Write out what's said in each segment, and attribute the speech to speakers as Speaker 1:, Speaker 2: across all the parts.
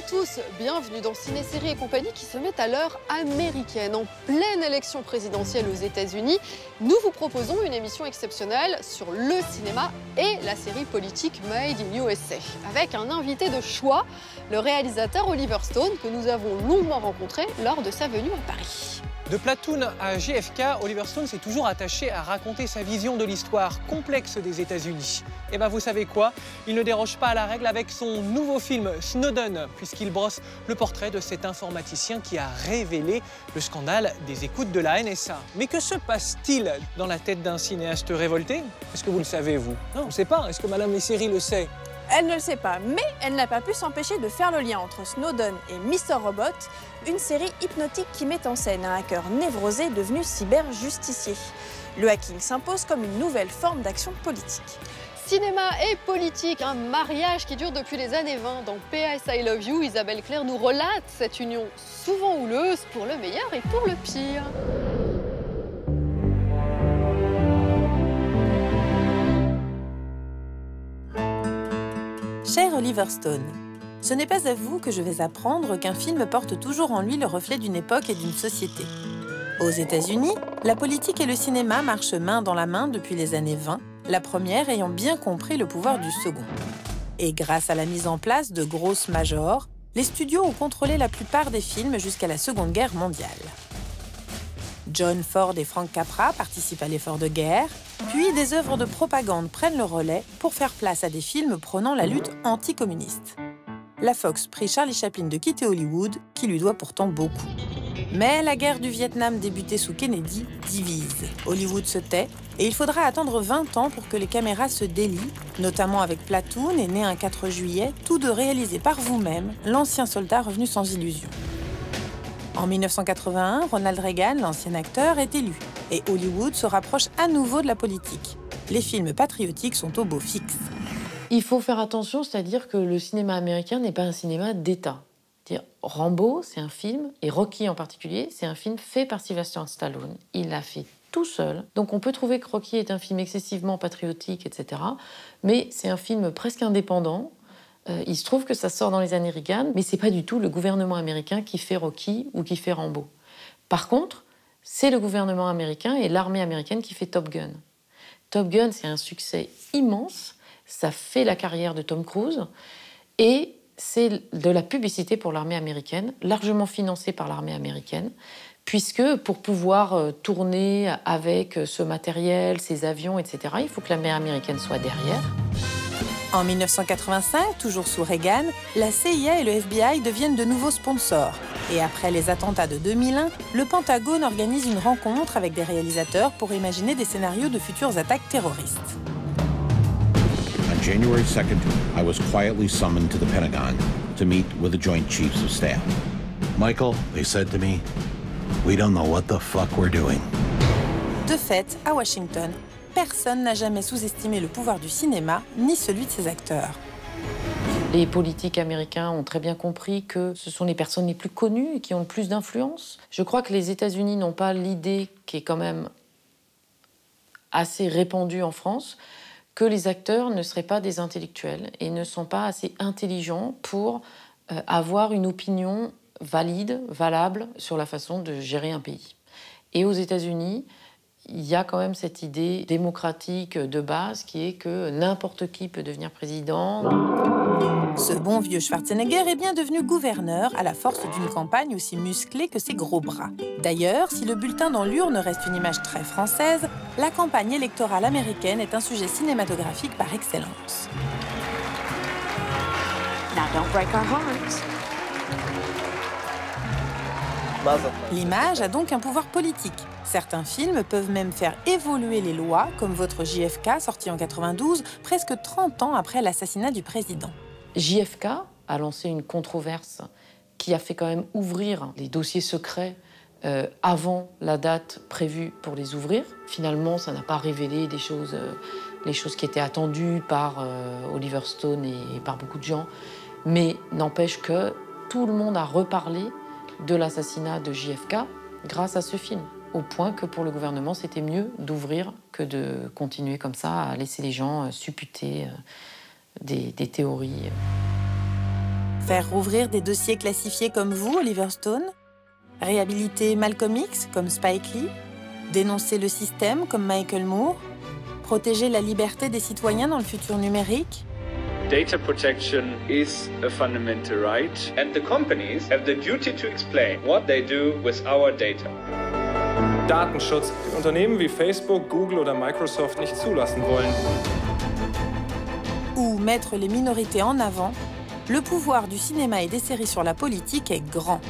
Speaker 1: tous, bienvenue dans Ciné-Série et compagnie qui se met à l'heure américaine. En pleine élection présidentielle aux États-Unis, nous vous proposons une émission exceptionnelle sur le cinéma et la série politique Made in USA. Avec un invité de choix, le réalisateur Oliver Stone, que nous avons longuement rencontré lors de sa venue à Paris.
Speaker 2: De Platoon à JFK, Oliver Stone s'est toujours attaché à raconter sa vision de l'histoire complexe des États-Unis. Et ben vous savez quoi? Il ne déroge pas à la règle avec son nouveau film Snowden, puisqu'il brosse le portrait de cet informaticien qui a révélé le scandale des écoutes de la NSA. Mais que se passe-t-il dans la tête d'un cinéaste révolté? Est-ce que vous le savez, vous? Non, on ne sait pas. Est-ce que Madame Lessery le sait?
Speaker 3: Elle ne le sait pas, mais elle n'a pas pu s'empêcher de faire le lien entre Snowden et Mr. Robot, une série hypnotique qui met en scène un hacker névrosé devenu cyber-justicier. Le hacking s'impose comme une nouvelle forme d'action politique.
Speaker 1: Cinéma et politique, un mariage qui dure depuis les années 20. Dans PS I Love You, Isabelle Claire nous relate cette union souvent houleuse pour le meilleur et pour le pire.
Speaker 4: Cher Oliver Stone, ce n'est pas à vous que je vais apprendre qu'un film porte toujours en lui le reflet d'une époque et d'une société. Aux États-Unis, la politique et le cinéma marchent main dans la main depuis les années 20, la première ayant bien compris le pouvoir du second. Et grâce à la mise en place de grosses majors, les studios ont contrôlé la plupart des films jusqu'à la Seconde Guerre mondiale. John Ford et Frank Capra participent à l'effort de guerre, puis des œuvres de propagande prennent le relais pour faire place à des films prônant la lutte anticommuniste. La Fox prie Charlie Chaplin de quitter Hollywood, qui lui doit pourtant beaucoup. Mais la guerre du Vietnam débutée sous Kennedy divise. Hollywood se tait, et il faudra attendre 20 ans pour que les caméras se délient, notamment avec Platoon et Né un 4 juillet, tous deux réalisés par vous-même, l'ancien soldat revenu sans illusion. En 1981, Ronald Reagan, l'ancien acteur, est élu, et Hollywood se rapproche à nouveau de la politique. Les films patriotiques sont au beau fixe.
Speaker 5: Il faut faire attention, c'est-à-dire que le cinéma américain n'est pas un cinéma d'État. Rambo, c'est un film, et Rocky en particulier, c'est un film fait par Sylvester Stallone. Il l'a fait tout seul. Donc on peut trouver que Rocky est un film excessivement patriotique, etc. Mais c'est un film presque indépendant. Il se trouve que ça sort dans les années Reagan, mais c'est pas du tout le gouvernement américain qui fait Rocky ou qui fait Rambo. Par contre, c'est le gouvernement américain et l'armée américaine qui fait Top Gun. Top Gun, c'est un succès immense. Ça fait la carrière de Tom Cruise. Et c'est de la publicité pour l'armée américaine, largement financée par l'armée américaine, puisque pour pouvoir tourner avec ce matériel, ces avions, etc., il faut que l'armée américaine soit derrière.
Speaker 4: En 1985, toujours sous Reagan, la CIA et le FBI deviennent de nouveaux sponsors. Et après les attentats de 2001, le Pentagone organise une rencontre avec des réalisateurs pour imaginer des scénarios de futures attaques terroristes.
Speaker 6: On January 2nd, I was quietly summoned to the Pentagon to meet with the Joint Chiefs of Staff. Michael, they said to me, we don't know what the fuck we're doing.
Speaker 4: De fait, à Washington, personne n'a jamais sous-estimé le pouvoir du cinéma, ni celui de ses acteurs.
Speaker 5: Les politiques américains ont très bien compris que ce sont les personnes les plus connues et qui ont le plus d'influence. Je crois que les États-Unis n'ont pas l'idée, qui est quand même assez répandue en France, que les acteurs ne seraient pas des intellectuels et ne sont pas assez intelligents pour avoir une opinion valide, valable sur la façon de gérer un pays. Et aux États-Unis, il y a quand même cette idée démocratique de base qui est que n'importe qui peut devenir président.
Speaker 4: Ce bon vieux Schwarzenegger est bien devenu gouverneur à la force d'une campagne aussi musclée que ses gros bras. D'ailleurs, si le bulletin dans l'urne reste une image très française, la campagne électorale américaine est un sujet cinématographique par excellence.
Speaker 3: Now don't break our hearts.
Speaker 4: L'image a donc un pouvoir politique. Certains films peuvent même faire évoluer les lois, comme votre JFK, sorti en 92, presque 30 ans après l'assassinat du président.
Speaker 5: JFK a lancé une controverse qui a fait quand même ouvrir les dossiers secrets avant la date prévue pour les ouvrir. Finalement, ça n'a pas révélé des choses, les choses qui étaient attendues par Oliver Stone et par beaucoup de gens, mais n'empêche que tout le monde a reparlé de l'assassinat de JFK grâce à ce film, au point que pour le gouvernement, c'était mieux d'ouvrir que de continuer comme ça à laisser les gens supputer des théories.
Speaker 4: Faire rouvrir des dossiers classifiés comme vous, Oliver Stone? Réhabiliter Malcolm X comme Spike Lee? Dénoncer le système comme Michael Moore? Protéger la liberté des citoyens dans le futur numérique?
Speaker 7: Data protection is a fundamental right, and the companies have the duty to explain what they do with our data.
Speaker 8: Datenschutz, die Unternehmen wie Facebook, Google oder Microsoft nicht zulassen wollen.
Speaker 4: Ou mettre les minorités en avant, le pouvoir du cinéma et des séries sur la politique est grand.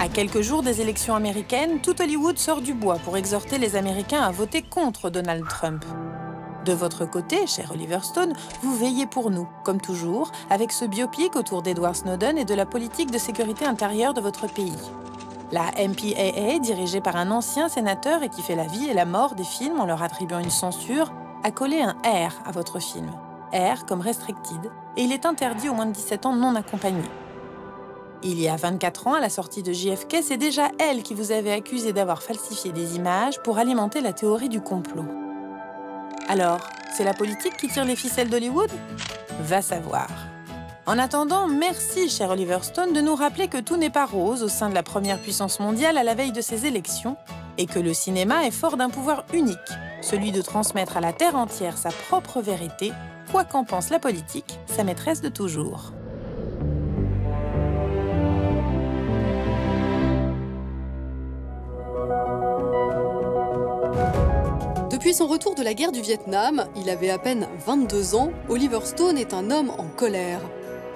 Speaker 4: À quelques jours des élections américaines, tout Hollywood sort du bois pour exhorter les Américains à voter contre Donald Trump. De votre côté, cher Oliver Stone, vous veillez pour nous, comme toujours, avec ce biopic autour d'Edward Snowden et de la politique de sécurité intérieure de votre pays. La MPAA, dirigée par un ancien sénateur et qui fait la vie et la mort des films en leur attribuant une censure, a collé un R à votre film. R comme restricted, et il est interdit aux moins de 17 ans non accompagnés. Il y a 24 ans, à la sortie de JFK, c'est déjà elle qui vous avait accusé d'avoir falsifié des images pour alimenter la théorie du complot. Alors, c'est la politique qui tire les ficelles d'Hollywood? Va savoir. En attendant, merci, cher Oliver Stone, de nous rappeler que tout n'est pas rose au sein de la première puissance mondiale à la veille de ces élections, et que le cinéma est fort d'un pouvoir unique, celui de transmettre à la terre entière sa propre vérité, quoi qu'en pense la politique, sa maîtresse de toujours.
Speaker 1: Depuis son retour de la guerre du Vietnam, il avait à peine 22 ans, Oliver Stone est un homme en colère.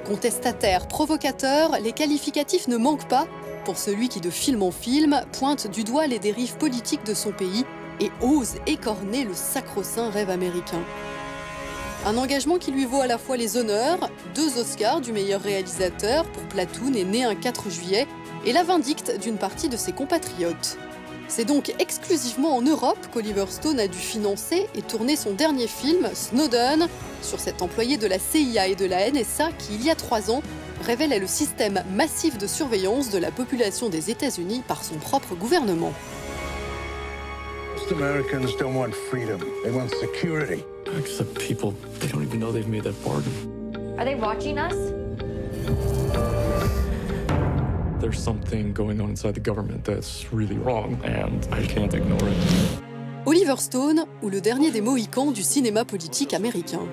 Speaker 1: Contestataire, provocateur, les qualificatifs ne manquent pas pour celui qui, de film en film, pointe du doigt les dérives politiques de son pays et ose écorner le sacro-saint rêve américain. Un engagement qui lui vaut à la fois les honneurs, 2 Oscars du meilleur réalisateur pour Platoon est né un 4 juillet et la vindicte d'une partie de ses compatriotes. C'est donc exclusivement en Europe qu'Oliver Stone a dû financer et tourner son dernier film, Snowden, sur cet employé de la CIA et de la NSA qui, il y a 3 ans, révélait le système massif de surveillance de la population des États-Unis par son propre gouvernement.
Speaker 9: Most Americans don't want freedom, they want security.
Speaker 10: Except people, they don't even know they've made that bargain.
Speaker 11: Are they watching us?
Speaker 10: There's something going on inside the government that's really wrong, and I can't ignore it.
Speaker 1: Oliver Stone, ou le dernier des Mohicans du cinéma politique américain.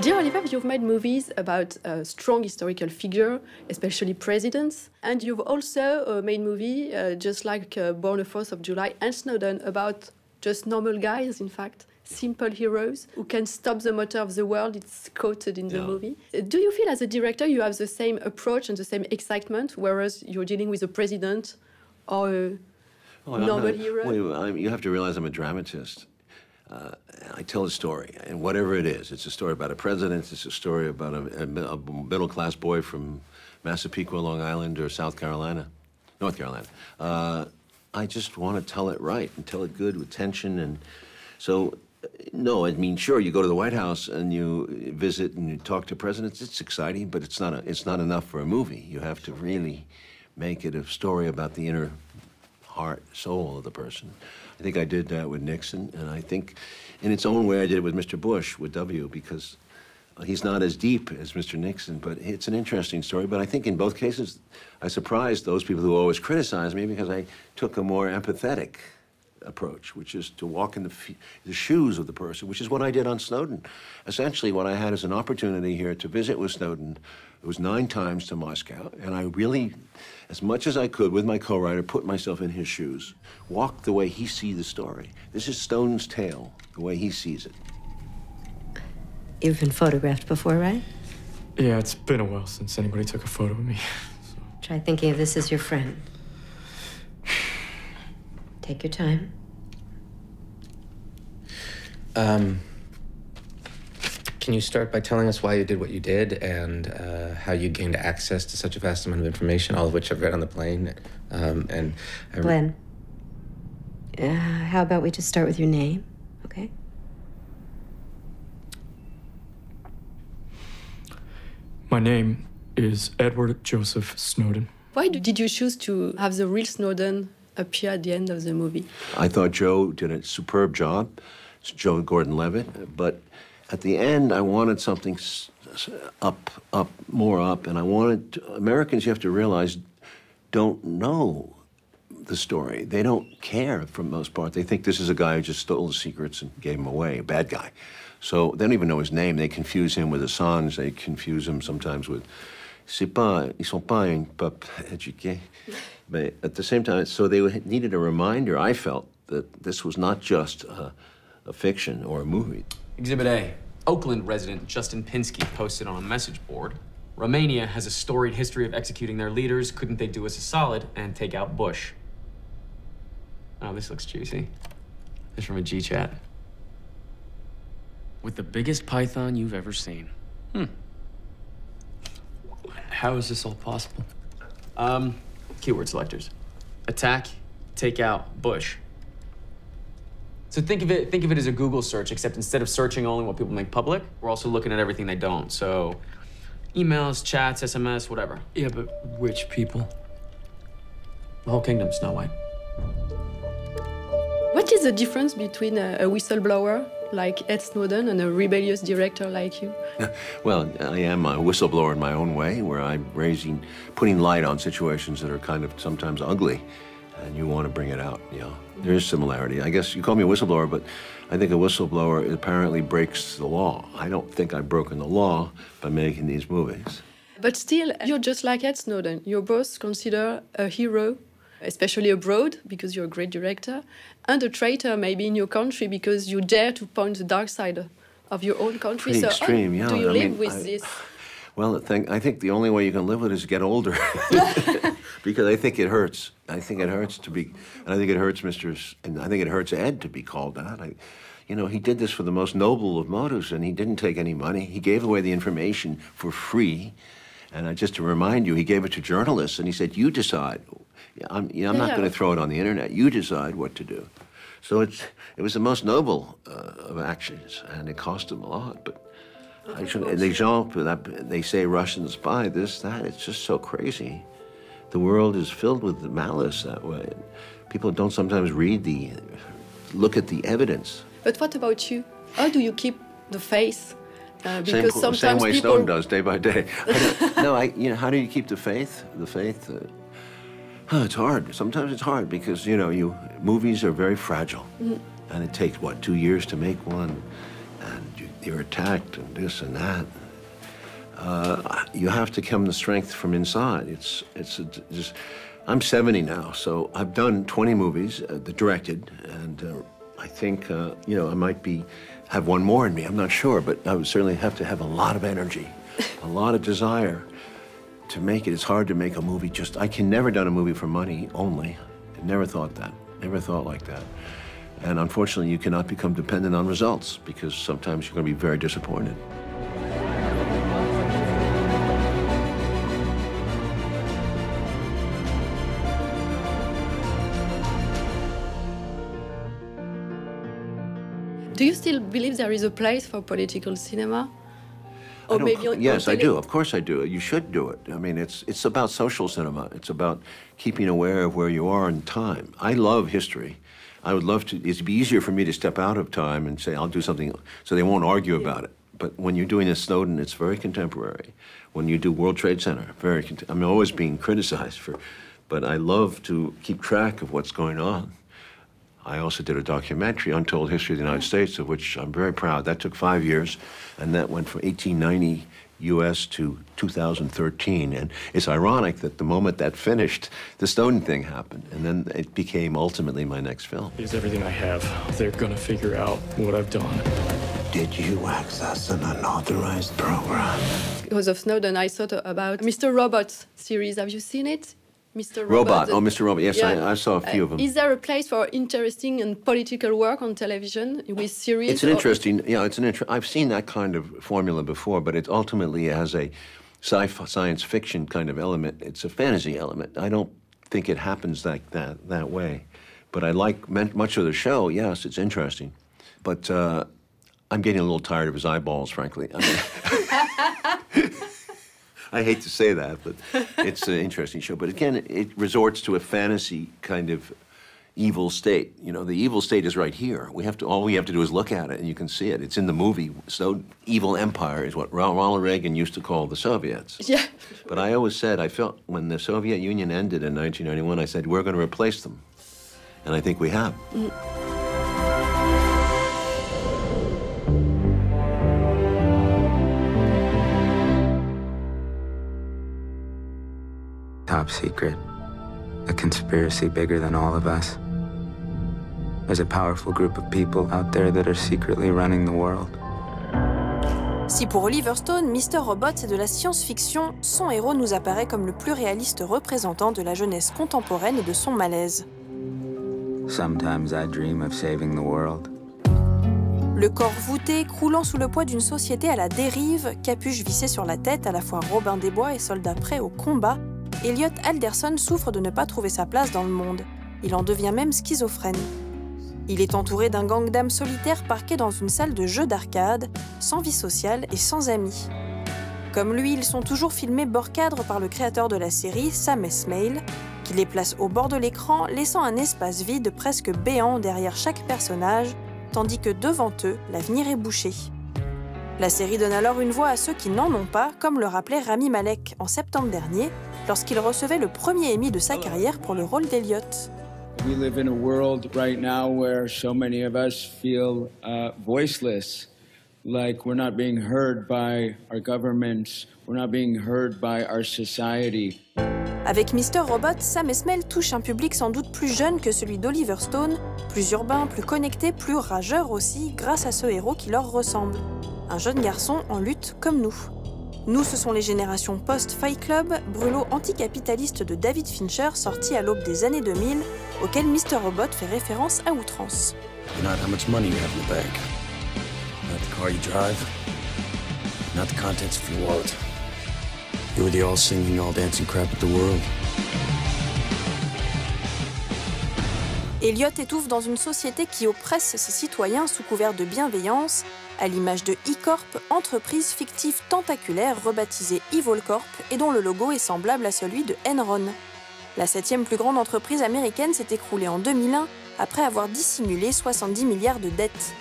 Speaker 12: Dear Oliver, you've made movies about a strong historical figure, especially presidents, and you've also made movies just like Born a 4th of July and Snowden about just normal guys, in fact. Simple heroes who can stop the motor of the world. It's quoted in the movie. Do you feel as a director you have the same approach and the same excitement, whereas you're dealing with a president or a normal hero?
Speaker 13: Well, you have to realize I'm a dramatist. I tell a story, and whatever it is, it's a story about a president, it's a story about a middle-class boy from Massapequa, Long Island, or North Carolina. I just want to tell it right and tell it good with tension, and so. No, I mean, sure, you go to the White House and you visit and you talk to presidents. It's exciting, but it's not enough for a movie. You have to really make it a story about the inner heart, soul of the person. I think I did that with Nixon, and I think in its own way I did it with Mr. Bush, with W, because he's not as deep as Mr. Nixon, but it's an interesting story. But I think in both cases, I surprised those people who always criticize me because I took a more empathetic approach, which is to walk in the shoes of the person, which is what I did on Snowden. Essentially, what I had is an opportunity here to visit with Snowden. It was 9 times to Moscow, and I really, as much as I could, with my co-writer, put myself in his shoes, walk the way he sees the story. This is Snowden's tale, the way he sees it.
Speaker 11: You've been photographed before, right?
Speaker 10: Yeah, it's been a while since anybody took a photo of me. So.
Speaker 11: Try thinking of this as your friend. Take your time.
Speaker 14: Can you start by telling us why you did what you did and how you gained access to such a vast amount of information, all of which I've read on the plane?
Speaker 11: Glenn, how about we just start with your name, okay?
Speaker 10: My name is Edward Joseph Snowden.
Speaker 12: Why did you choose to have the real Snowden appear at the end of the movie?
Speaker 13: I thought Joe did a superb job, Joe Gordon-Levitt, but At the end, I wanted something more up, and I wanted Americans, you have to realize, don't know the story. They don't care for the most part. They think this is a guy who just stole the secrets and gave them away, a bad guy. So they don't even know his name. They confuse him with Assange. They confuse him sometimes with, ils sont pas un peuple éduqué. But at the same time, so they needed a reminder, I felt, that this was not just a fiction or a movie.
Speaker 15: Exhibit A. Oakland resident Justin Pinsky posted on a message board. Romania has a storied history of executing their leaders. Couldn't they do us a solid and take out Bush? Oh, this looks juicy. This is from a G-chat. With the biggest python you've ever seen. How is this all possible? Keyword selectors. Attack, take out, Bush. So think of it as a Google search, except instead of searching only what people make public, we're also looking at everything they don't. So emails, chats, SMS, whatever.
Speaker 10: Yeah, but which people?
Speaker 15: The whole kingdom, Snow White.
Speaker 12: What is the difference between a whistleblower like Ed Snowden and a rebellious director like you?
Speaker 13: Well, I am a whistleblower in my own way, where I'm putting light on situations that are kind of sometimes ugly, and you want to bring it out, you know. There is similarity. I guess you call me a whistleblower, but I think a whistleblower apparently breaks the law. I don't think I've broken the law by making these movies.
Speaker 12: But still, you're just like Ed Snowden. You're both considered a hero, especially abroad, because you're a great director, and a traitor maybe in your country because you dare to point the dark side of your own country.
Speaker 13: Pretty
Speaker 12: so
Speaker 13: extreme, yeah.
Speaker 12: do you live with this?
Speaker 13: Well, I think the only way you can live with it is to get older. Because I think it hurts. I think it hurts to be, and I think it hurts and I think it hurts Ed to be called out. You know, he did this for the most noble of motives, and he didn't take any money. He gave away the information for free. And just to remind you, he gave it to journalists, and he said, you decide. I'm not going to throw it on the internet. You decide what to do. So it was the most noble of actions, and it cost him a lot. But they say Russian spy, this, that. It's just so crazy. The world is filled with malice that way. People don't sometimes look at the evidence.
Speaker 12: But what about you? How do you keep the faith? Because sometimes
Speaker 13: same way
Speaker 12: people...
Speaker 13: Stone does, day by day. How do you keep the faith? The faith, it's hard. Sometimes it's hard because, movies are very fragile. And it takes, 2 years to make one? And you're attacked and this and that. You have to come to strength from inside. I'm 70 now, so I've done 20 movies, directed, and I think, I might have one more in me. I'm not sure, but I would certainly have to have a lot of energy, a lot of desire to make it. It's hard to make a movie I can never done a movie for money only. I never thought that, never thought like that. And unfortunately, you cannot become dependent on results because sometimes you're going to be very disappointed.
Speaker 12: Do you still believe there is a place for political cinema? Or
Speaker 13: Yes, I do. Of course I do. You should do it. I mean, it's about social cinema. It's about keeping aware of where you are in time. I love history. I would love to. It'd be easier for me to step out of time and say, I'll do something, so they won't argue about it. But when you're doing a Snowden, it's very contemporary. When you do World Trade Center, I'm always being criticized but I love to keep track of what's going on. I also did a documentary, Untold History of the United States, of which I'm very proud. That took 5 years, and that went from 1890 U.S. to 2013. And it's ironic that the moment that finished, the Snowden thing happened, and then it became ultimately my next film.
Speaker 10: Here's everything I have. They're gonna figure out what I've done.
Speaker 6: Did you access an unauthorized program?
Speaker 12: Because of Snowden, I thought about Mr. Robot series. Have you seen it? Mr.
Speaker 13: Robot. Oh, Mr. Robot. Yes, yeah. I saw a few of them.
Speaker 12: Is there a place for interesting and political work on television with series?
Speaker 13: It's an interesting, I've seen that kind of formula before, but it ultimately has a science fiction kind of element. It's a fantasy element. I don't think it happens like that way. But I like much of the show. Yes, it's interesting. But I'm getting a little tired of his eyeballs, frankly. I hate to say that, but it's an interesting show. But again, it resorts to a fantasy kind of evil state. You know, the evil state is right here. All we have to do is look at it, and you can see it. It's in the movie. So, evil empire is what Ronald Reagan used to call the Soviets.
Speaker 1: Yeah.
Speaker 13: But I always said, I felt when the Soviet Union ended in 1991, I said, we're going to replace them. And I think we have.
Speaker 16: Top secret. A conspiracy bigger than all of us. There's a powerful group of people out there that are secretly running the world.
Speaker 3: Si pour Oliver Stone, Mr. Robot est de la science-fiction, son héros nous apparaît comme le plus réaliste représentant de la jeunesse contemporaine et de son malaise.
Speaker 16: Sometimes I dream of saving the world.
Speaker 3: Le corps voûté, croulant sous le poids d'une société à la dérive, capuche vissée sur la tête, à la fois Robin des Bois et soldat prêt au combat, Elliot Alderson souffre de ne pas trouver sa place dans le monde. Il en devient même schizophrène. Il est entouré d'un gang d'âmes solitaires parqués dans une salle de jeux d'arcade, sans vie sociale et sans amis. Comme lui, ils sont toujours filmés bord cadre par le créateur de la série, Sam Esmail, qui les place au bord de l'écran, laissant un espace vide presque béant derrière chaque personnage, tandis que devant eux, l'avenir est bouché. La série donne alors une voix à ceux qui n'en ont pas, comme le rappelait Rami Malek en septembre dernier, lorsqu'il recevait le premier Emmy de sa carrière pour le rôle d'Elliot.
Speaker 17: We live in a world right now where so many of us feel voiceless, like we're not being heard by our governments, we're not being heard by our society.
Speaker 3: Avec Mr. Robot, Sam Esmail touche un public sans doute plus jeune que celui d'Oliver Stone, plus urbain, plus connecté, plus rageur aussi, grâce à ce héros qui leur ressemble. Un jeune garçon en lutte comme nous. Nous, ce sont les générations post-Fight Club, brûlot anticapitaliste de David Fincher, sorti à l'aube des années 2000, auquel Mr. Robot fait référence à outrance.
Speaker 18: Not how much money you have in the bank. Not the car you drive. Not the contents of your wallet. You're the all-singing, all-dancing crap of the world.
Speaker 3: Elliot étouffe dans une société qui oppresse ses citoyens sous couvert de bienveillance, à l'image de E-Corp, entreprise fictive tentaculaire rebaptisée Evil Corp et dont le logo est semblable à celui de Enron. La 7e plus grande entreprise américaine s'est écroulée en 2001 après avoir dissimulé 70 milliards de dettes.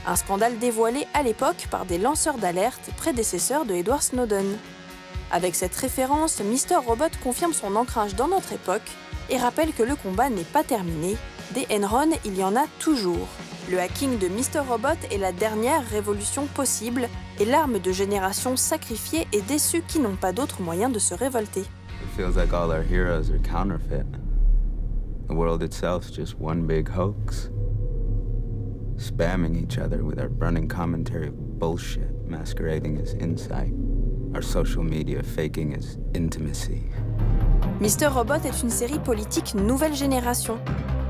Speaker 3: Un scandale dévoilé à l'époque par des lanceurs d'alerte prédécesseurs de Edward Snowden. Avec cette référence, Mr. Robot confirme son ancrage dans notre époque et rappelle que le combat n'est pas terminé. Des Enron, il y en a toujours. Le hacking de Mr. Robot est la dernière révolution possible et l'arme de générations sacrifiées et déçues qui n'ont pas d'autre moyen de se révolter.
Speaker 16: It feels like all our heroes are counterfeit. The world itself's just one big hoax. Spamming each other with our burning commentary of bullshit masquerading as insight. Our social media faking as intimacy.
Speaker 3: Mr. Robot est une série politique nouvelle génération.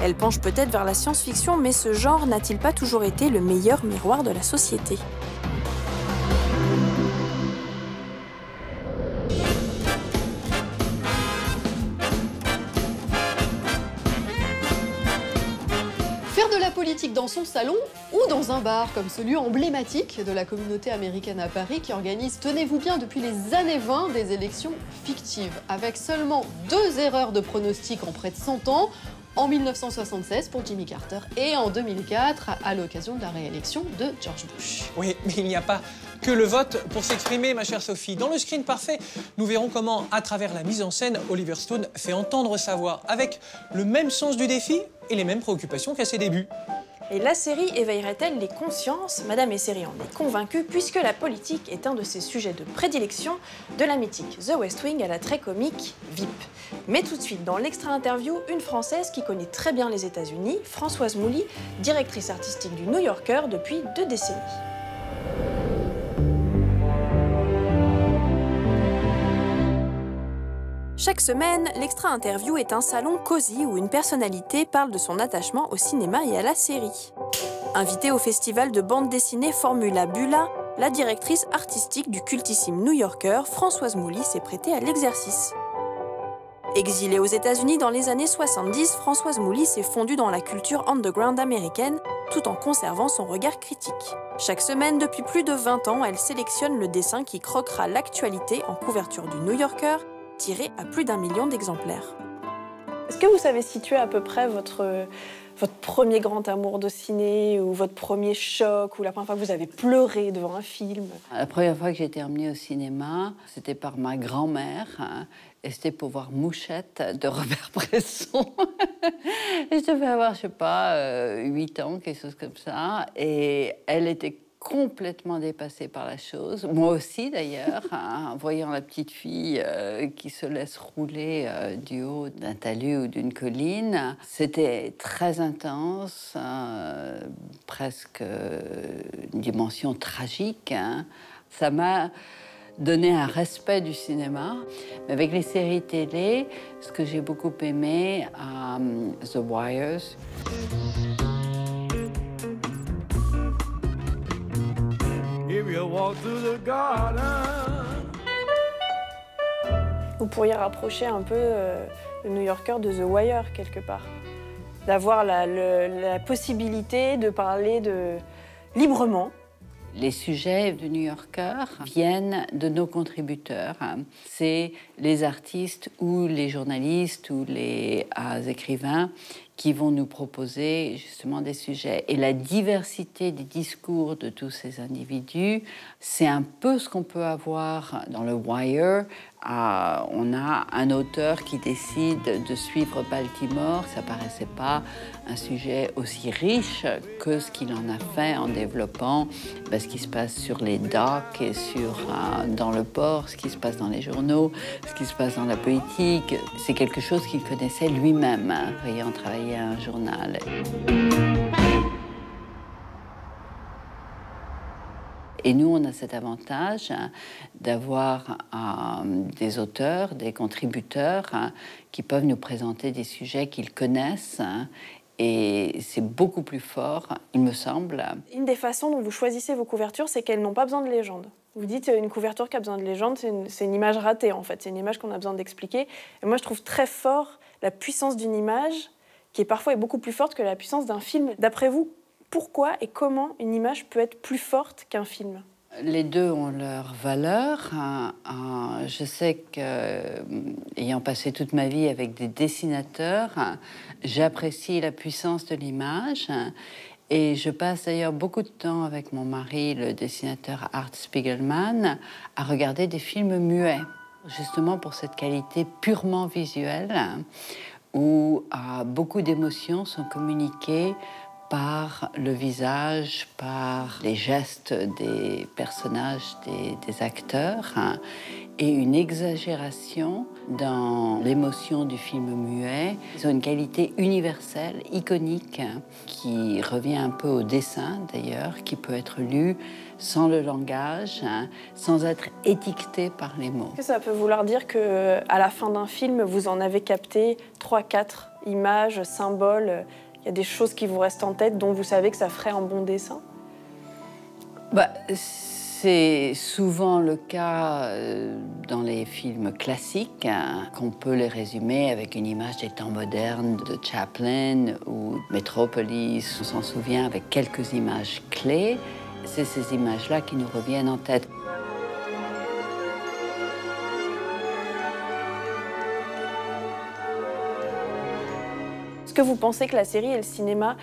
Speaker 3: Elle penche peut-être vers la science-fiction, mais ce genre n'a-t-il pas toujours été le meilleur miroir de la société ?
Speaker 1: Faire de la politique dans son salon ou dans un bar, comme celui emblématique de la communauté américaine à Paris qui organise, tenez-vous bien, depuis les années 20, des élections fictives, avec seulement 2 erreurs de pronostic en près de 100 ans, en 1976 pour Jimmy Carter et en 2004 à l'occasion de la réélection de George Bush.
Speaker 2: Oui, mais il n'y a pas que le vote pour s'exprimer, ma chère Sophie. Dans le Screen Parfait, nous verrons comment, à travers la mise en scène, Oliver Stone fait entendre sa voix avec le même sens du défi et les mêmes préoccupations qu'à ses débuts.
Speaker 3: Et la série éveillerait-elle les consciences ? Madame Esseri en est convaincue puisque la politique est un de ses sujets de prédilection, de la mythique The West Wing à la très comique VIP. Mais tout de suite, dans l'extra-interview, une Française qui connaît très bien les États-Unis, Françoise Mouly, directrice artistique du New Yorker depuis 2 décennies. Chaque semaine, l'extra-interview est un salon cosy où une personnalité parle de son attachement au cinéma et à la série. Invitée au festival de bande dessinée Formula Bula, la directrice artistique du cultissime New Yorker, Françoise Mouly, s'est prêtée à l'exercice. Exilée aux États-Unis dans les années 70, Françoise Mouly s'est fondue dans la culture underground américaine tout en conservant son regard critique. Chaque semaine, depuis plus de 20 ans, elle sélectionne le dessin qui croquera l'actualité en couverture du New Yorker, tiré à plus d'1 million d'exemplaires.
Speaker 19: Est-ce que vous savez situer à peu près votre
Speaker 3: votre premier grand amour de ciné ou votre premier choc ou la première fois que vous avez pleuré devant un film?
Speaker 19: La première fois que j'ai été emmenée au cinéma, c'était par ma grand-mère. Et c'était pour voir Mouchette de Robert Bresson. Et je devais avoir, je sais pas, 8 ans, quelque chose comme ça. Et elle était complètement dépassée par la chose. Moi aussi, d'ailleurs, en voyant la petite fille qui se laisse rouler du haut d'un talus ou d'une colline. C'était très intense, presque une dimension tragique. Ça m'a donné un respect du cinéma. Mais avec les séries télé, ce que j'ai beaucoup aimé, The Wire.
Speaker 3: Vous pourriez rapprocher un peu le New Yorker de The Wire, quelque part. D'avoir la possibilité de parler librement.
Speaker 19: Les sujets du New Yorker viennent de nos contributeurs. C'est les artistes ou les journalistes ou les écrivains qui vont nous proposer justement des sujets. Et la diversité des discours de tous ces individus, c'est un peu ce qu'on peut avoir dans le Wire. On a un auteur qui décide de suivre Baltimore. Ça paraissait pas un sujet aussi riche que ce qu'il en a fait en développant ce qui se passe sur les docks et dans le port, ce qui se passe dans les journaux, ce qui se passe dans la politique. C'est quelque chose qu'il connaissait lui-même, ayant travaillé à un journal. Et nous, on a cet avantage d'avoir des auteurs, des contributeurs qui peuvent nous présenter des sujets qu'ils connaissent. Et c'est beaucoup plus fort, il me semble.
Speaker 3: Une des façons dont vous choisissez vos couvertures, c'est qu'elles n'ont pas besoin de légende. Vous dites une couverture qui a besoin de légende, c'est une image ratée, en fait. C'est une image qu'on a besoin d'expliquer. Et moi, je trouve très fort la puissance d'une image, qui parfois est beaucoup plus forte que la puissance d'un film. D'après vous, pourquoi et comment une image peut être plus forte qu'un film?
Speaker 19: Les deux ont leur valeur. Je sais qu'ayant passé toute ma vie avec des dessinateurs, j'apprécie la puissance de l'image. Et je passe d'ailleurs beaucoup de temps avec mon mari, le dessinateur Art Spiegelman, à regarder des films muets, justement pour cette qualité purement visuelle, où beaucoup d'émotions sont communiquées par le visage, par les gestes des personnages, des acteurs, et une exagération dans l'émotion du film muet. Ils ont une qualité universelle, iconique, qui revient un peu au dessin d'ailleurs, qui peut être lu sans le langage, sans être étiqueté par les mots.
Speaker 3: Est-ce que ça peut vouloir dire qu'à la fin d'un film, vous en avez capté 3-4 images, symboles? Il y a des choses qui vous restent en tête dont vous savez que ça ferait un bon dessin?
Speaker 19: C'est souvent le cas dans les films classiques, qu'on peut les résumer avec une image des temps modernes de Chaplin ou Metropolis. On s'en souvient avec quelques images clés. C'est ces images-là qui nous reviennent en tête.
Speaker 3: Est-ce que vous pensez que la série et le cinéma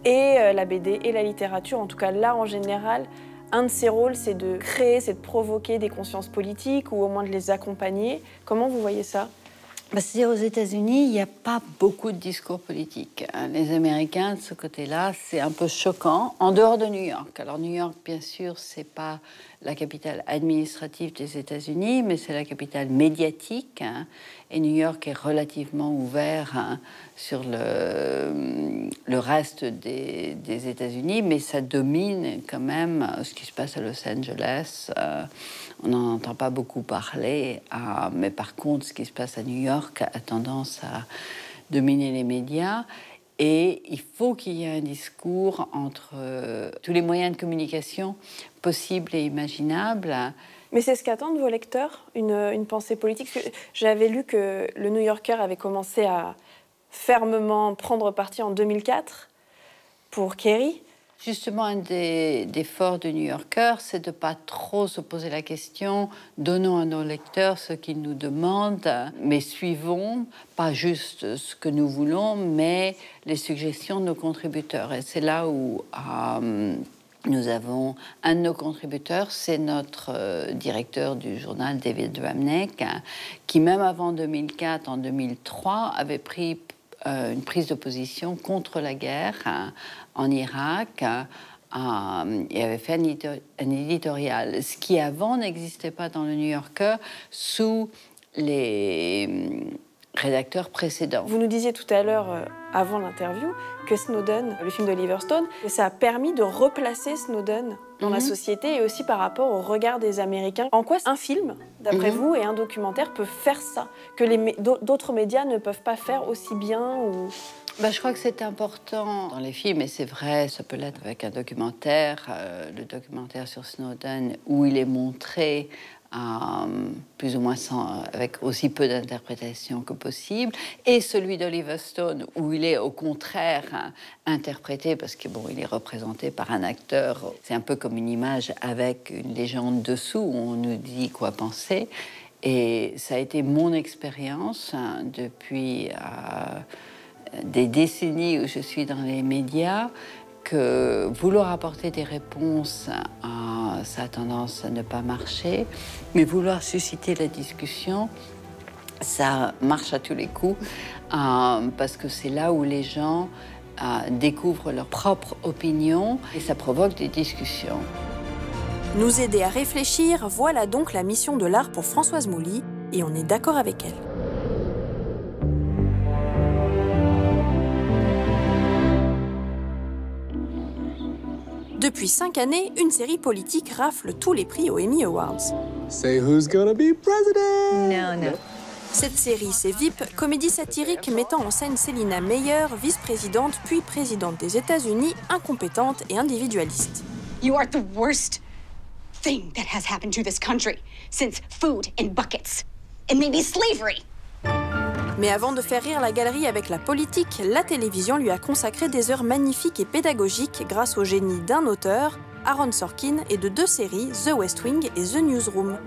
Speaker 3: et la BD et la littérature, en tout cas l'art en général, un de ses rôles, c'est de créer, c'est de provoquer des consciences politiques ou au moins de les accompagner? Comment vous voyez ça?
Speaker 19: Aux États-Unis, il n'y a pas beaucoup de discours politiques. Les Américains, de ce côté-là, c'est un peu choquant, en dehors de New York. Alors New York, bien sûr, c'est pas la capitale administrative des États-Unis, mais c'est la capitale médiatique. Et New York est relativement ouvert sur le reste des États-Unis, mais ça domine quand même ce qui se passe à Los Angeles. On n'en entend pas beaucoup parler, mais par contre, ce qui se passe à New York a tendance à dominer les médias. Et il faut qu'il y ait un discours entre tous les moyens de communication possibles et imaginables.
Speaker 3: Mais c'est ce qu'attendent vos lecteurs, une pensée politique? J'avais lu que le New Yorker avait commencé à fermement prendre parti en 2004 pour Kerry.
Speaker 19: Justement, un des forts du New Yorker, c'est de ne pas trop se poser la question, donnons à nos lecteurs ce qu'ils nous demandent, mais suivons pas juste ce que nous voulons, mais les suggestions de nos contributeurs. Et c'est là où nous avons un de nos contributeurs, c'est notre directeur du journal, David Remnick, qui même avant 2004, en 2003, avait pris une prise de position contre la guerre en Irak et avait fait un éditorial, ce qui avant n'existait pas dans le New Yorker sous les rédacteurs précédents.
Speaker 3: Vous nous disiez tout à l'heure, avant l'interview, que Snowden, le film d'Oliver Stone, que ça a permis de replacer Snowden dans la société et aussi par rapport au regard des Américains. En quoi un film, d'après vous, et un documentaire peuvent faire ça, que d'autres médias ne peuvent pas faire aussi bien ou...
Speaker 19: Je crois que c'est important dans les films, et c'est vrai, ça peut l'être avec un documentaire, le documentaire sur Snowden, où il est montré plus ou moins avec aussi peu d'interprétation que possible, et celui d'Oliver Stone, où il est au contraire interprété, parce que bon, il est représenté par un acteur, c'est un peu comme une image avec une légende dessous, où on nous dit quoi penser, et ça a été mon expérience depuis des décennies où je suis dans les médias, que vouloir apporter des réponses, ça a tendance à ne pas marcher, mais vouloir susciter la discussion, ça marche à tous les coups, parce que c'est là où les gens découvrent leur propre opinion et ça provoque des discussions.
Speaker 3: Nous aider à réfléchir, voilà donc la mission de l'art pour Françoise Mouly, et on est d'accord avec elle. Depuis 5 années, une série politique rafle tous les prix aux Emmy Awards.
Speaker 20: Say who's gonna be president?
Speaker 3: No. Cette série, c'est VIP, comédie satirique mettant en scène Selina Meyer, vice-présidente puis présidente des États-Unis, incompétente et individualiste.
Speaker 21: You are the worst thing that has happened to this country since food in buckets and maybe slavery.
Speaker 3: Mais avant de faire rire la galerie avec la politique, la télévision lui a consacré des heures magnifiques et pédagogiques grâce au génie d'un auteur, Aaron Sorkin, et de 2 séries, The West Wing et The Newsroom.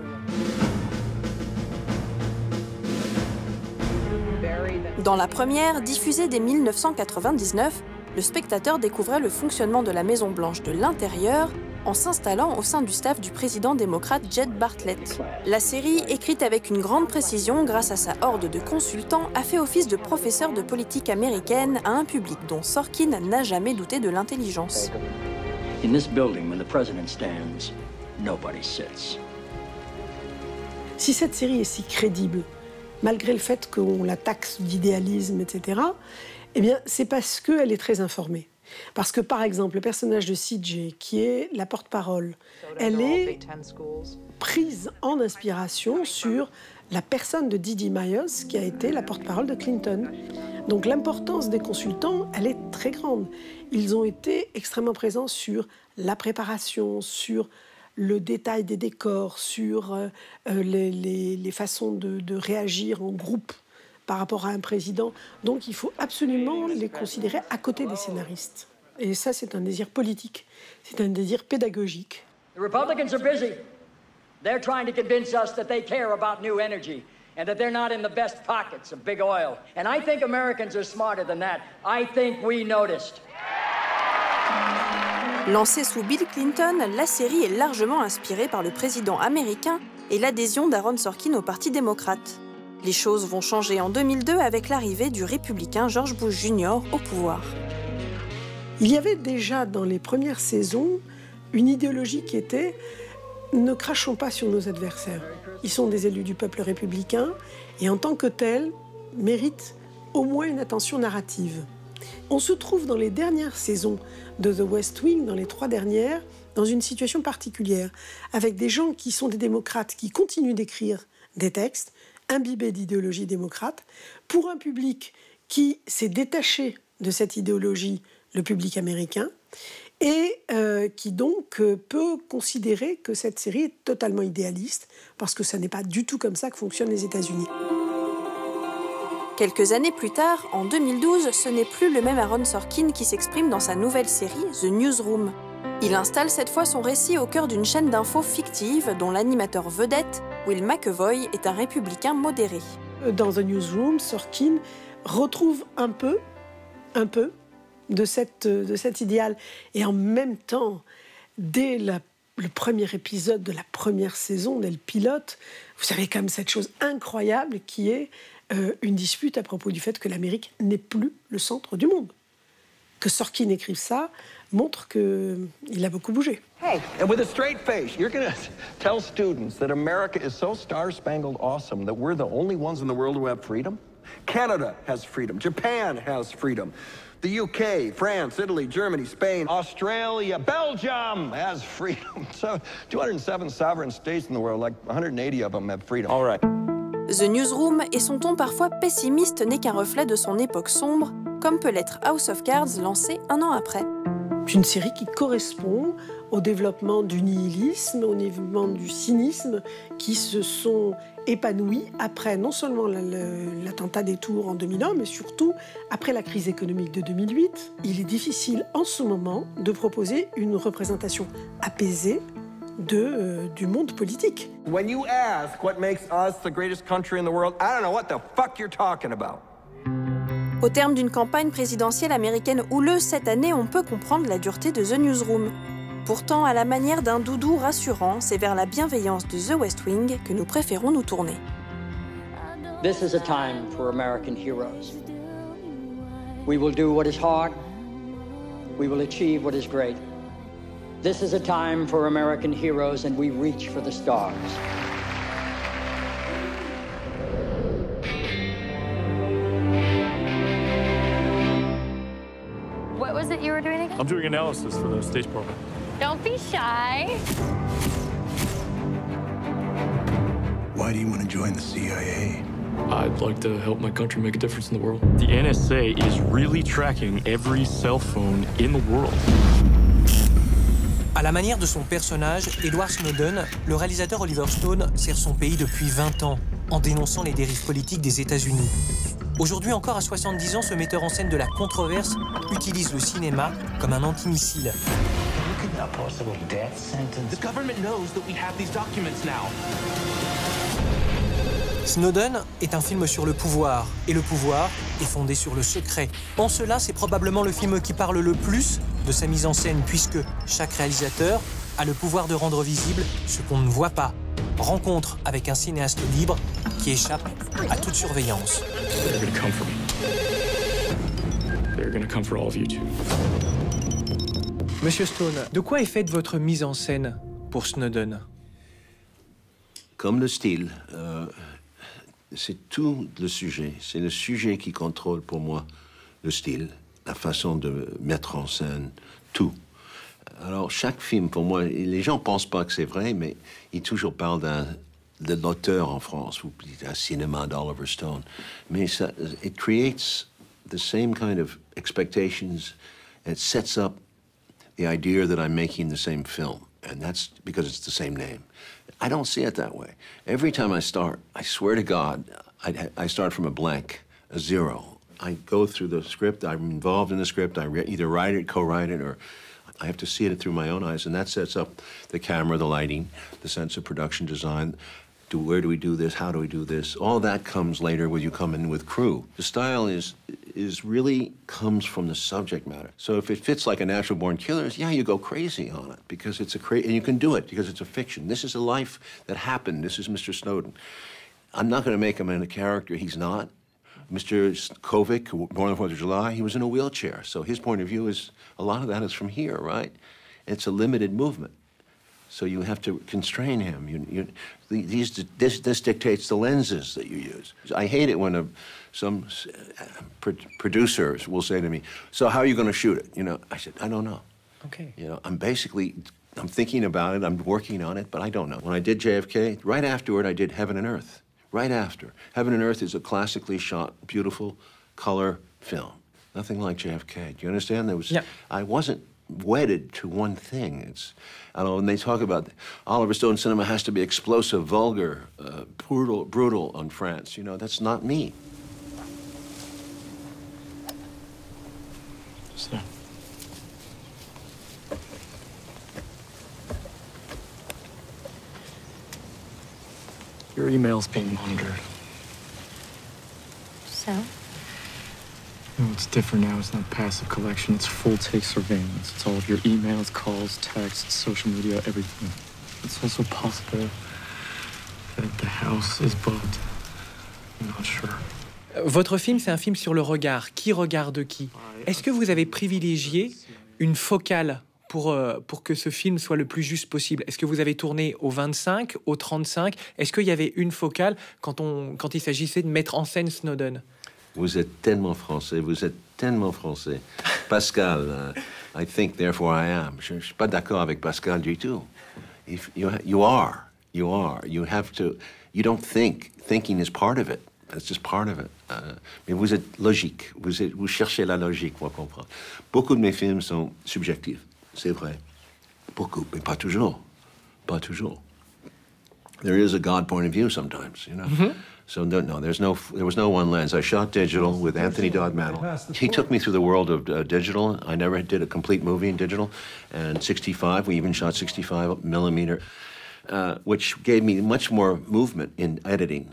Speaker 3: Dans la première, diffusée dès 1999, le spectateur découvrait le fonctionnement de la Maison-Blanche de l'intérieur en s'installant au sein du staff du président démocrate Jed Bartlet. La série, écrite avec une grande précision grâce à sa horde de consultants, a fait office de professeur de politique américaine à un public dont Sorkin n'a jamais douté de l'intelligence.
Speaker 22: In this building, when the president stands, nobody sits.
Speaker 23: Si cette série est si crédible, malgré le fait qu'on la taxe d'idéalisme, etc., eh bien, c'est parce qu'elle est très informée. Parce que, par exemple, le personnage de CJ, qui est la porte-parole, elle est prise en inspiration sur la personne de Dee Dee Myers, qui a été la porte-parole de Clinton. Donc l'importance des consultants, elle est très grande. Ils ont été extrêmement présents sur la préparation, sur le détail des décors, sur les façons de réagir en groupe par rapport à un président. Donc il faut absolument les considérer à côté des scénaristes. Et ça, c'est un désir politique, c'est un désir pédagogique.
Speaker 22: The Republicans are busy. They're trying to convince us that they care about new energy and that they're not in the best pockets of big oil. And I think Americans are smarter than that. I think we noticed.
Speaker 3: Lancée sous Bill Clinton, la série est largement inspirée par le président américain et l'adhésion d'Aaron Sorkin au Parti démocrate. Les choses vont changer en 2002 avec l'arrivée du républicain George Bush Jr. au pouvoir.
Speaker 23: Il y avait déjà dans les premières saisons une idéologie qui était « ne crachons pas sur nos adversaires ». Ils sont des élus du peuple républicain et en tant que tels méritent au moins une attention narrative. On se trouve dans les dernières saisons de The West Wing, dans les 3 dernières, dans une situation particulière, avec des gens qui sont des démocrates, qui continuent d'écrire des textes, imbibés d'idéologie démocrate, pour un public qui s'est détaché de cette idéologie, le public américain, et qui donc peut considérer que cette série est totalement idéaliste, parce que ça n'est pas du tout comme ça que fonctionnent les États-Unis.
Speaker 3: Quelques années plus tard, en 2012, ce n'est plus le même Aaron Sorkin qui s'exprime dans sa nouvelle série The Newsroom. Il installe cette fois son récit au cœur d'une chaîne d'infos fictive dont l'animateur vedette, Will McAvoy, est un républicain modéré.
Speaker 23: Dans The Newsroom, Sorkin retrouve un peu de cet idéal. Et en même temps, dès le premier épisode de la première saison, dès le pilote, vous avez quand même cette chose incroyable qui est une dispute à propos du fait que l'Amérique n'est plus le centre du monde. Que Sorkin écrive ça montre qu'il a beaucoup bougé.
Speaker 5: Hey, and with a straight face, you're going to tell students that America is so star-spangled awesome that we're the only ones in the world who have freedom? Canada has freedom. Japan has freedom. The UK, France, Italy, Germany, Spain, Australia, Belgium has freedom. So 207 sovereign states in the world, like 180 of them have freedom. All right.
Speaker 3: The Newsroom et son ton parfois pessimiste n'est qu'un reflet de son époque sombre, comme peut l'être House of Cards, lancé un an après.
Speaker 23: C'est une série qui correspond au développement du nihilisme, au développement du cynisme qui se sont épanouis après non seulement l'attentat des Tours en 2001, mais surtout après la crise économique de 2008. Il est difficile en ce moment de proposer une représentation apaisée du monde politique.
Speaker 5: When you ask what makes us the greatest country in the world, I don't know what the fuck you're talking about.
Speaker 3: Au terme d'une campagne présidentielle américaine houleuse cette année, on peut comprendre la dureté de The Newsroom. Pourtant, à la manière d'un doudou rassurant, c'est vers la bienveillance de The West Wing que nous préférons nous tourner.
Speaker 22: This is a time for American heroes. We will do what is hard. We will achieve what is great. This is a time for American heroes, and we reach for the stars.
Speaker 7: What was it you were doing again?
Speaker 10: I'm doing analysis for the stage program.
Speaker 7: Don't be shy.
Speaker 9: Why do you want to join the CIA?
Speaker 10: I'd like to help my country make a difference in the world. The NSA is really tracking every cell phone in the world.
Speaker 2: À la manière de son personnage, Edward Snowden, le réalisateur Oliver Stone sert son pays depuis 20 ans, en dénonçant les dérives politiques des États-Unis. Aujourd'hui encore, à 70 ans, ce metteur en scène de la controverse utilise le cinéma comme un antimissile. Snowden est un film sur le pouvoir, et le pouvoir est fondé sur le secret. En cela, c'est probablement le film qui parle le plus de sa mise en scène, puisque chaque réalisateur a le pouvoir de rendre visible ce qu'on ne voit pas. Rencontre avec un cinéaste libre qui échappe à toute surveillance. Monsieur Stone, de quoi est faite votre mise en scène pour Snowden?
Speaker 13: Comme le style, c'est tout le sujet. C'est le sujet qui contrôle pour moi le style, la façon de mettre en scène, tout. Alors, chaque film, pour moi, les gens ne pensent pas que c'est vrai, mais ils toujours parlent de l'auteur en France, ou d'un cinéma d'Oliver Stone. Mais ça, it creates the same kind of expectations. It sets up the idea that I'm making the same film. And that's because it's the same name. I don't see it that way. Every time I start, I swear to God, I start from a blank, a zero. I go through the script, I'm involved in the script, I either write it, co-write it, or I have to see it through my own eyes, and that sets up the camera, the lighting, the sense of production design. Where do we do this? How do we do this? All that comes later when you come in with crew. The style is really comes from the subject matter. So if it fits like a Natural Born Killers, yeah, you go crazy on it because it's and you can do it because it's a fiction. This is a life that happened. This is Mr. Snowden. I'm not going to make him in a character he's not. Mr. Kovic, born on the 4th of July, he was in a wheelchair. So his point of view is, a lot of that is from here, right? It's a limited movement. So you have to constrain him. This dictates the lenses that you use. I hate it when some producers will say to me, so how are you going to shoot it? You know, I said, I don't know.
Speaker 2: Okay.
Speaker 13: You know, I'm thinking about it, I'm working on it, but I don't know. When I did JFK, right afterward, I did Heaven and Earth. Right after. Heaven and Earth is a classically shot, beautiful color film. Nothing like JFK. Do you understand? I wasn't wedded to one thing. I don't know, when they talk about Oliver Stone cinema has to be explosive, vulgar, brutal on France. You know, that's not me.
Speaker 10: Your email's being monitored.
Speaker 11: So?
Speaker 10: No, it's different now. It's not passive collection. It's full-take surveillance. It's all of your emails, calls, texts, social media, everything. It's also possible that the house is bugged. I'm not sure.
Speaker 2: Votre film, c'est un film sur le regard. Qui regarde qui? Est-ce que vous avez privilégié une focale pour que ce film soit le plus juste possible? Est-ce que vous avez tourné au 25, au 35? Est-ce qu'il y avait une focale quand il s'agissait de mettre en scène Snowden?
Speaker 13: Vous êtes tellement français, vous êtes tellement français. Pascal, I think, therefore I am. Je ne suis pas d'accord avec Pascal du tout. You are. You have to, you don't think. Thinking is part of it. That's just part of it. Mais vous êtes logique. Vous cherchez la logique pour comprendre. Beaucoup de mes films sont subjectifs, c'est vrai. Beaucoup, mais pas toujours. Pas toujours. There is a God point of view sometimes, you know. Mm-hmm. So there was no one lens. I shot digital with Anthony Dodd Mantle. He took me through the world of digital. I never did a complete movie in digital. And 65, we even shot 65 millimeter. Which gave me much more movement in editing.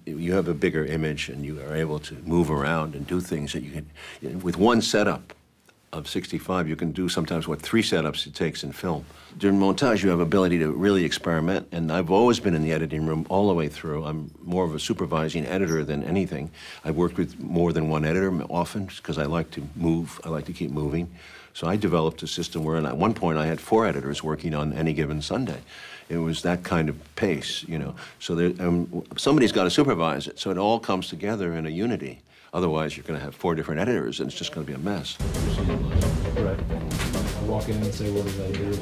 Speaker 13: You have a bigger image and you are able to move around and do things that you can, with one setup of 65, you can do sometimes what 3 setups it takes in film. During montage, you have ability to really experiment, and I've always been in the editing room all the way through. I'm more of a supervising editor than anything. I've worked with more than one editor often because I like to move, I like to keep moving. So I developed a system where at one point I had 4 editors working on any given Sunday. It was that kind of pace, you know. So there, somebody's got to supervise it, so it all comes together in a unity. Otherwise, you're going to have 4 different editors, and it's just going to be a mess.
Speaker 10: I walk in and say, what did I do?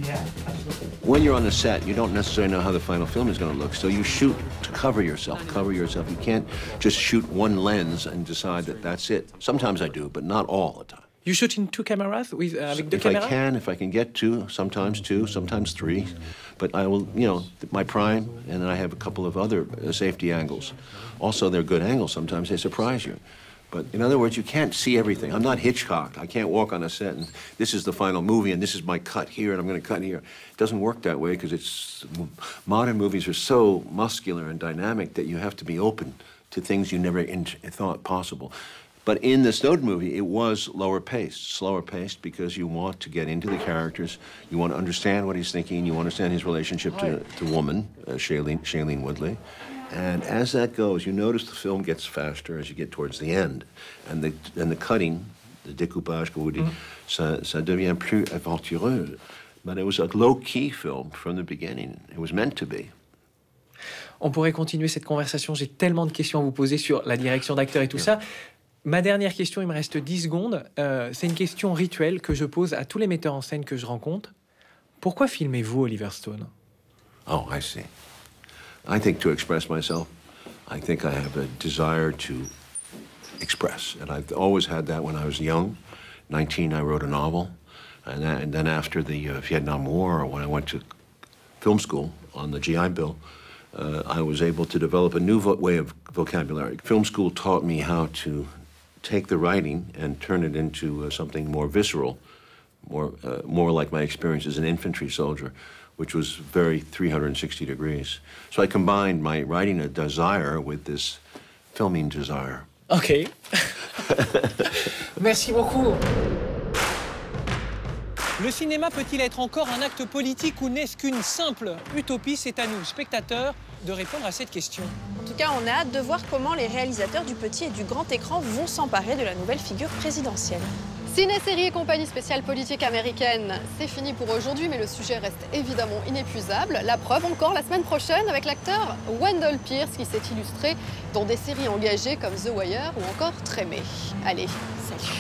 Speaker 13: Yeah, absolutely. When you're on the set, you don't necessarily know how the final film is going to look, so you shoot to cover yourself. You can't just shoot one lens and decide that that's it. Sometimes I do, but not all the time.
Speaker 2: You shoot in 2 cameras with avec 2 cameras?
Speaker 13: If I can get 2, sometimes 3. But I will, you know, my prime, and then I have a couple of other safety angles. Also, they're good angles. Sometimes they surprise you. But in other words, you can't see everything. I'm not Hitchcock. I can't walk on a set and this is the final movie and this is my cut here and I'm going to cut here. It doesn't work that way because modern movies are so muscular and dynamic that you have to be open to things you never thought possible. But in the Snowden movie, it was slower paced because you want to get into the characters, you want to understand what he's thinking, you understand his relationship to woman, Shailene Woodley. And as that goes, you notice the film gets faster as you get towards the end. And the cutting, the découpage, comme vous dites, ça devient plus aventureux. But it was a low-key film from the beginning. It was meant to be.
Speaker 2: On pourrait continuer cette conversation. J'ai tellement de questions à vous poser sur la direction d'acteur et tout ça. Ma dernière question, il me reste 10 secondes. C'est une question rituelle que je pose à tous les metteurs en scène que je rencontre. Pourquoi filmez-vous Oliver Stone?
Speaker 13: Oh, I see. I think to express myself. I think I have a desire to express. And I've always had that when I was young. 19, I wrote a novel. And then after the Vietnam War, when I went to film school on the GI Bill, I was able to develop a new way of vocabulary. Film school taught me how to take the writing and turn it into something more visceral, more like my experience as an infantry soldier, which was very 360 degrees. So I combined my writing a desire with this filming desire.
Speaker 2: Ok. Merci beaucoup. Le cinéma peut-il être encore un acte politique ou n'est-ce qu'une simple utopie? C'est à nous, spectateurs, de répondre à cette question.
Speaker 3: En tout cas, on a hâte de voir comment les réalisateurs du petit et du grand écran vont s'emparer de la nouvelle figure présidentielle.
Speaker 1: Ciné, série et compagnie spéciale politique américaine, c'est fini pour aujourd'hui, mais le sujet reste évidemment inépuisable. La preuve encore la semaine prochaine avec l'acteur Wendell Pierce qui s'est illustré dans des séries engagées comme The Wire ou encore Trémé. Allez, salut.